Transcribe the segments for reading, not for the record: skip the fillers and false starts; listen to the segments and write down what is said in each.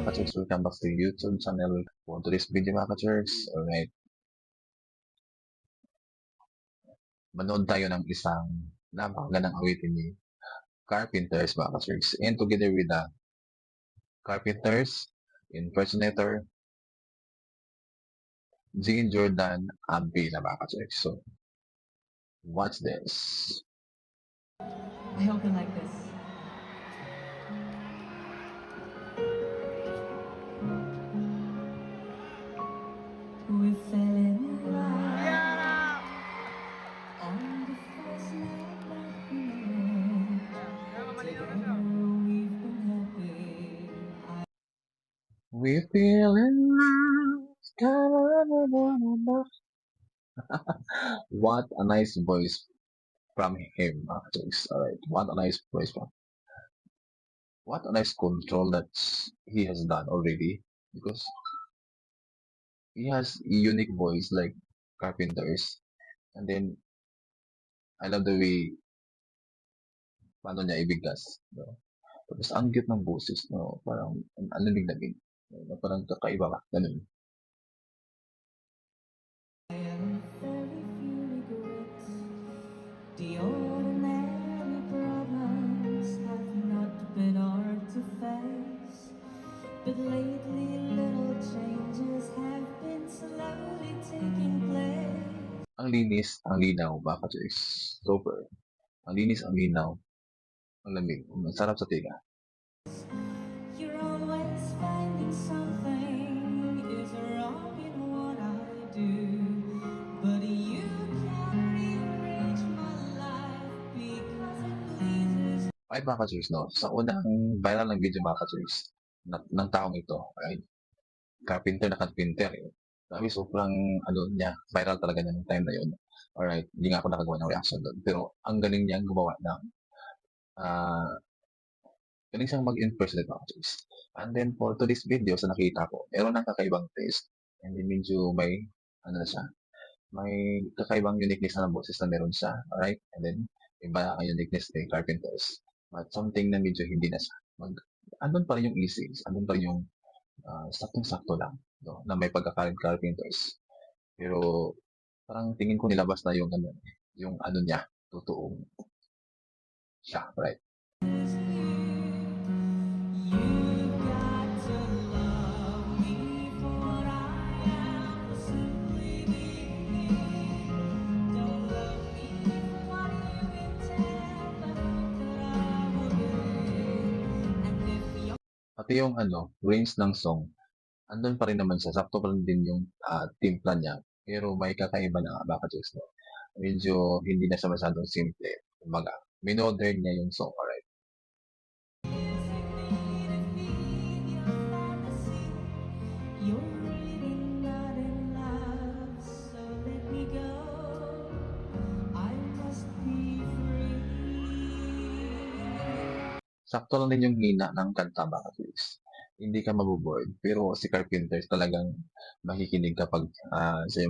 mga ka-church, welcome back to YouTube channel. For today's video mga ka-church, alright, manood tayo ng isang napakagandang awitin ni Carpenters mga ka-church. And together with the Carpenters, impersonator, Jean Jordan Abbey na mga ka-church. So, watch this. I hope you like this. We fell in love on the first night that we met. Together we've been happy. We feel in love. What a nice voice from him mga ka-church. Alright, what a nice voice from what a nice control that he has done already, because he has a unique voice like Carpenters. And then I love the way paano niya ibigkas, no? Tapos ang cute ng boses, no? Parang ang lamig-lamig, no? Parang kakaiba ka, ganun. I have very few regrets. The ordinary problems have not been hard to face. But lately little changes have been slowly taking place. Ang linis, ang linaw, baka is super. Ang linis, ang linaw, ang lamig, ang sarap sa tiga. You're always finding something is wrong in what I do, but you can't rearrange my life because it pleases. Ay, baka no? Sa unang viral ng video baka ng taong ito, right? Carpenter na carpenter, eh. Grabe, sobrang, ano niya, viral talaga niya ng time na yun. Alright, hindi nga ako nakagawa ng reaction doon. Pero, ang galing niya gumawa ng, galing siyang mag-impersonate mga ka-church. And then, for today's video, sa nakita ko, meron ng kakaibang taste. And then, medyo may, ano na siya, may kakaibang uniqueness na ng boses na meron siya. Alright? And then, iba ang uniqueness ni Carpenters. But something na medyo hindi na siya. Andun pa rin yung easy. Andun pa rin yung saktong-sakto lang, no? Na may pagka-Carpenters. Pero, parang tingin ko nilabas na yung ano niya, totoong siya, right? You've got to love me for what I am, for simply being me. Don't love me for what you intend, but hope that I will be. And if you're Pati yung range ng song, andun pa rin naman siya. Sakto pa rin din yung timpla niya. Pero may kakaiba na baka just, no? Medyo hindi na siya masyadong simple. Kumbaga, minodern niya yung song, alright? using me to feed your fantasy, you're really not in love, so let me go. I must be free. Sakto lang din yung hina ng kanta baka just. Hindi ka maboboard. Pero si Carpenter talagang makikinig kapag siya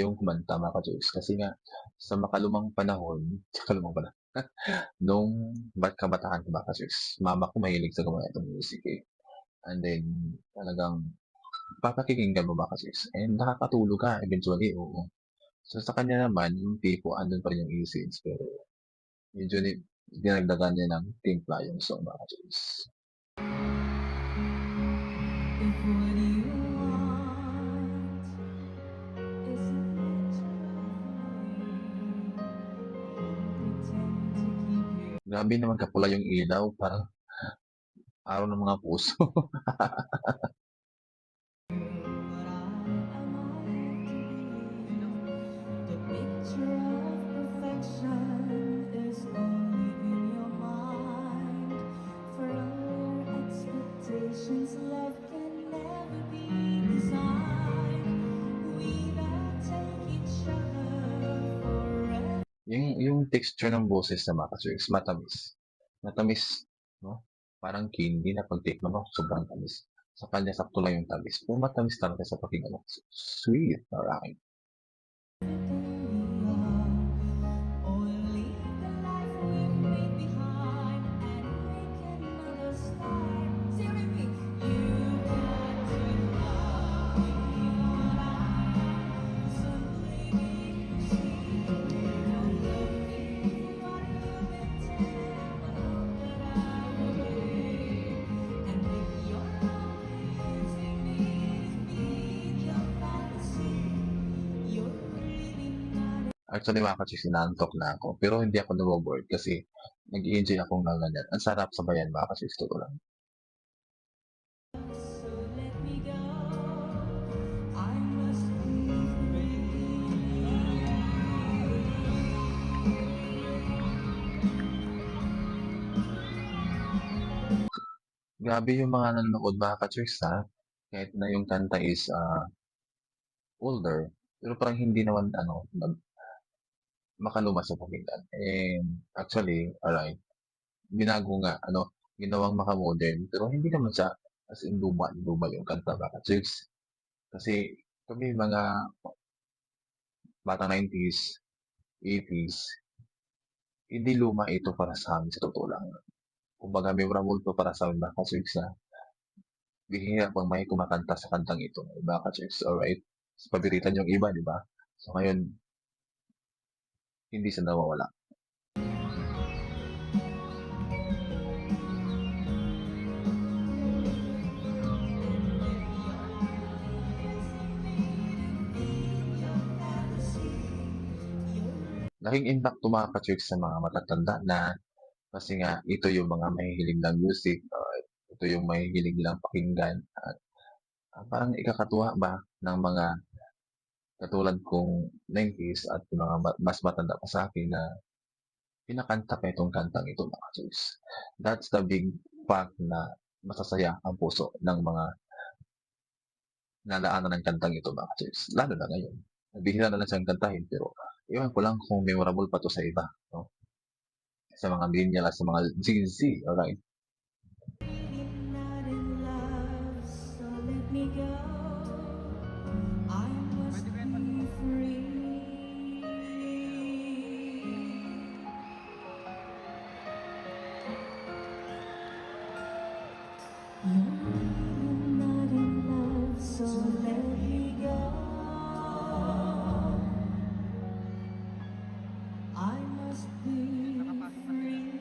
yung kumanta mga ka-church. Kasi nga, sa makalumang panahon, nung kabataan ko mga ka-church, mama ko mahilig sa gumawa itong music eh. And then, talagang papakikinggan mo ba kasi? And nakakatulog ka eventually, oo. So, sa kanya naman, yung tipo, andun pa rin yung essence, pero medyo dinagdagan niya ng timpla yung song mga ka-church. If what you want is a picture of me, pretend to keep you. Grabe naman kapula yung ilaw, parang araw ng mga puso. What am I to be? The picture of perfection is only in your mind. For all your expectations, love can never be designed. We that take each other forever. yung texture ng boses na mga ka-church, matamis. Matamis, no? Parang candy na pag-take mo, sobrang tamis. Sa kanya, sakto lang yung tamis. Pero matamis talaga sa pakinggan mo. Sweet na raking. Or leave the life we've made behind and make another start. Say with me. You Actually, mga ka-chicks, inaantok na ako. Pero hindi ako nabo-bored kasi nag-e-enjoy akong ganyan. Ang sarap sabayan, mga ka-chicks, totoo lang. So let me go. I must be free. Grabe yung mga nanonood, mga ka-chicks, ha? Kahit na yung kanta is older, pero parang hindi naman makaluma sa pakinggan. And actually, alright, binago nga, ginawang maka-modern, pero hindi naman siya as in luma yung kanta, mga ka-chicks. Kasi kami mga bata 90s, 80s, hindi luma ito para sa amin sa totoo lang. Kumbaga memorable to para sa amin, mga ka-chicks, na bihira pang may kumakanta sa kantang ito, mga ka-chicks, alright? So, pabiritan yung iba, di ba? So ngayon, hindi siya nawawala. Laking impact to, mga ka-chicks, sa mga matatanda na kasi nga ito yung mga mahihilig ng music, ito yung mahihilig nilang pakinggan at parang ikakatuwa ba ng mga katulad kong 90s at yung mga mas matanda pa sa akin na kinakanta pa itong kantang ito, mga ka-chicks. That's the big fact na masasaya ang puso ng mga nadaanan ng kantang ito, mga ka-chicks. Lalo na ngayon. Bihira na lang siyang kantahin pero iwan ko lang kung memorable pa to sa iba, no? Sa mga millennial at sa mga Gen Z, alright? Not in love, so let me go. I must be free. You're not in love, so let me go. I must be free.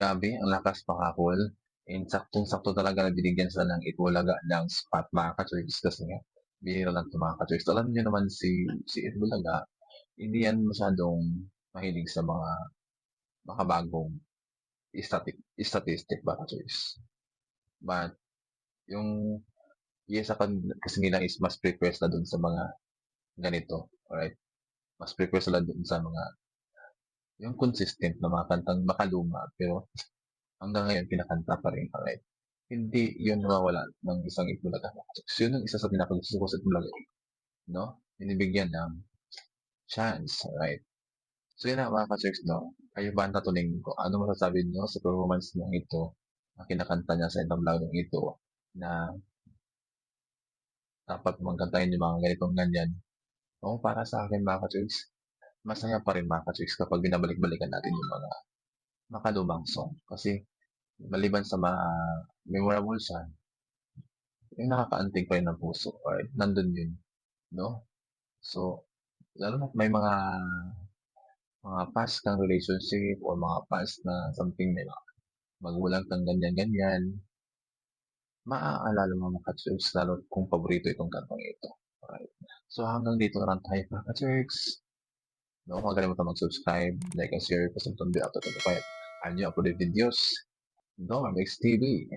Grabe, ang lakas pakakol. And saktong-sakto talaga na binigyan sila ng Itbulaga ng spot, mga ka-church, kasi nga, bihira lang ito, mga ka-church. Alam niyo naman si Itbulaga, hindi yan masyadong mahilig sa mga makabagong statistic, mga ka-church. But, yung yes, kasi nila is mas prefer sila dun sa mga ganito, alright? Mas prefer sila dun sa mga, yung consistent na mga kantang makaluma, pero hanggang ngayon kinakanta pa rin, alright? Hindi yun nawawala ng isang Itbulaga. So, yun ang isa sa pinakagusto ko sa Itbulaga, no? Binibigyan ng chance, alright? So, yun na, mga ka-church, no? Kayo ba ang tatanungin ko? Ano masasabi niyo sa performance ng ito, na kinakanta niya sa ibang vlog ito, na dapat magkantahin yung mga ganitong ganyan? Oo, para sa akin, mga ka-church, masaya pa rin, mga ka-church, kapag binabalik-balikan natin yung mga makalumang song. Kasi, maliban sa memorable siya, yung nakakaantig pa rin ng puso, alright? Nandun yun, no? So, lalo na may mga past kang relationship or mga past na something na magulang kang ganyan-ganyan, maaalala mo, mga ka-church, lalo kung paborito itong kantang ito. Alright. So, hanggang dito na lang tayo, mga ka-church. No, huwag kalimutan mag-subscribe, like, and share, kasi itong upload ko pa yung new uploaded videos. No, Mix TV.